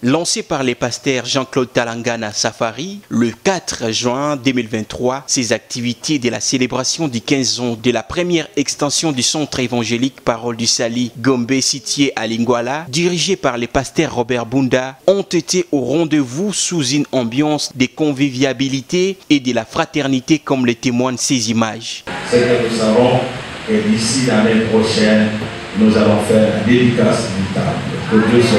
Lancé par les pasteurs Jean-Claude Talangana Safari, le 4 juin 2023, ces activités de la célébration du 15 ans de la première extension du centre évangélique Parole du Sali Gombe situé à Lingwala, dirigé par le pasteur Robert Bunda, ont été au rendez-vous sous une ambiance de convivialité et de la fraternité comme le témoignent ces images. C'est que nous savons que d'ici l'année prochaine, nous allons faire la dédicace du table que Dieu soit.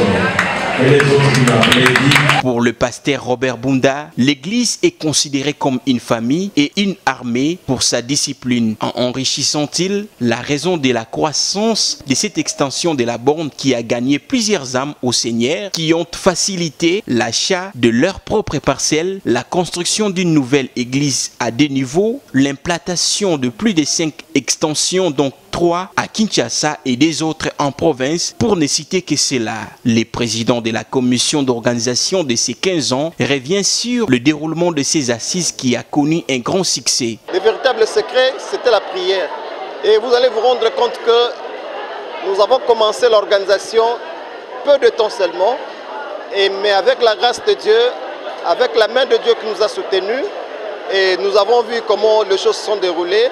Pour le pasteur Robert Bunda, l'église est considérée comme une famille et une armée pour sa discipline. En enrichissant-il la raison de la croissance de cette extension de la borne qui a gagné plusieurs âmes au Seigneur, qui ont facilité l'achat de leurs propres parcelles, la construction d'une nouvelle église à 2 niveaux, l'implantation de plus de 5 extensions, dont 3 à Kinshasa et des autres en province, pour ne citer que cela. Le président de la commission d'organisation de ces 15 ans revient sur le déroulement de ces assises qui a connu un grand succès. Le véritable secret, c'était la prière. Et vous allez vous rendre compte que nous avons commencé l'organisation peu de temps seulement, mais avec la grâce de Dieu, avec la main de Dieu qui nous a soutenus, et nous avons vu comment les choses se sont déroulées,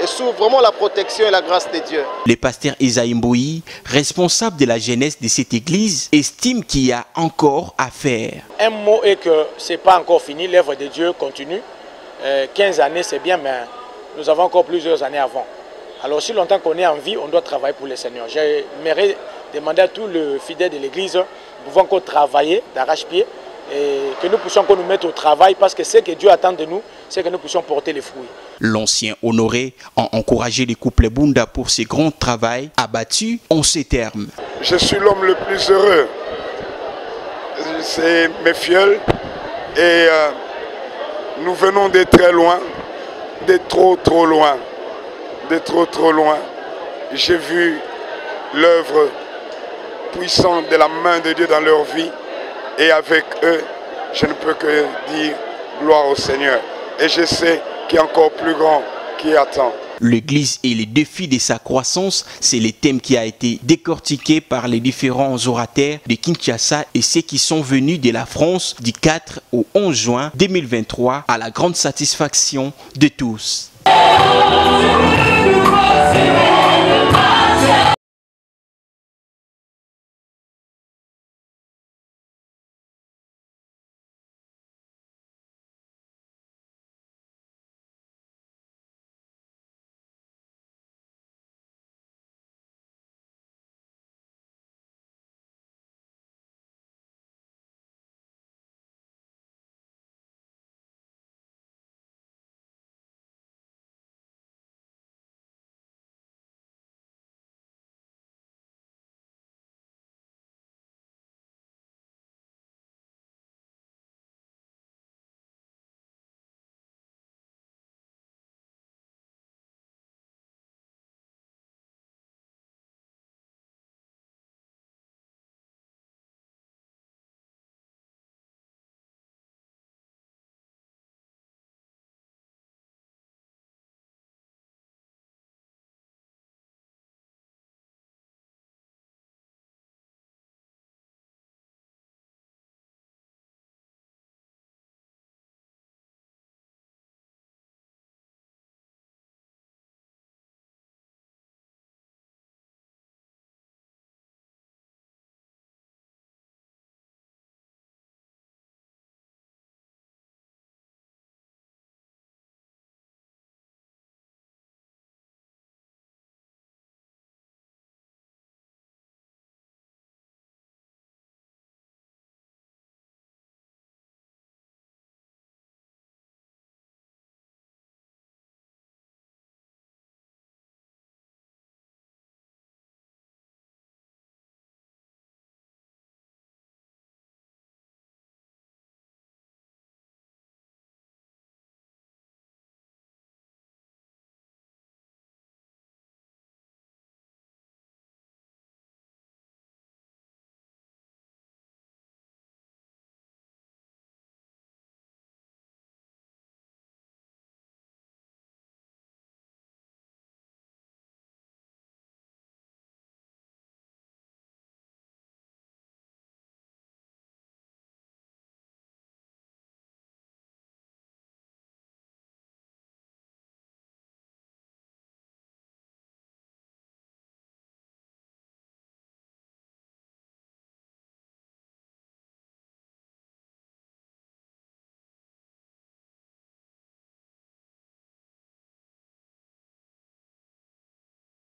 et sous vraiment la protection et la grâce de Dieu. Le pasteur Isaïe Mboui, responsable de la jeunesse de cette église, estime qu'il y a encore à faire. Un mot est que ce n'est pas encore fini, l'œuvre de Dieu continue. 15 années c'est bien, mais nous avons encore plusieurs années avant. Alors si longtemps qu'on est en vie, on doit travailler pour le Seigneur. J'aimerais demander à tous les fidèles de l'église de pouvoir encore travailler d'arrache-pied et que nous puissions encore nous mettre au travail parce que ce que Dieu attend de nous, c'est que nous puissions porter les fruits. L'ancien Honoré a encouragé les couples Bunda pour ce grand travail abattu en ces termes. Je suis l'homme le plus heureux. C'est mes fioles et nous venons de très loin, de trop loin, de trop loin. J'ai vu l'œuvre puissante de la main de Dieu dans leur vie et avec eux, je ne peux que dire gloire au Seigneur. Et je sais qu'il y a encore plus grand qui attend. L'église et les défis de sa croissance, c'est le thème qui a été décortiqué par les différents orateurs de Kinshasa et ceux qui sont venus de la France du 4 au 11 juin 2023 à la grande satisfaction de tous.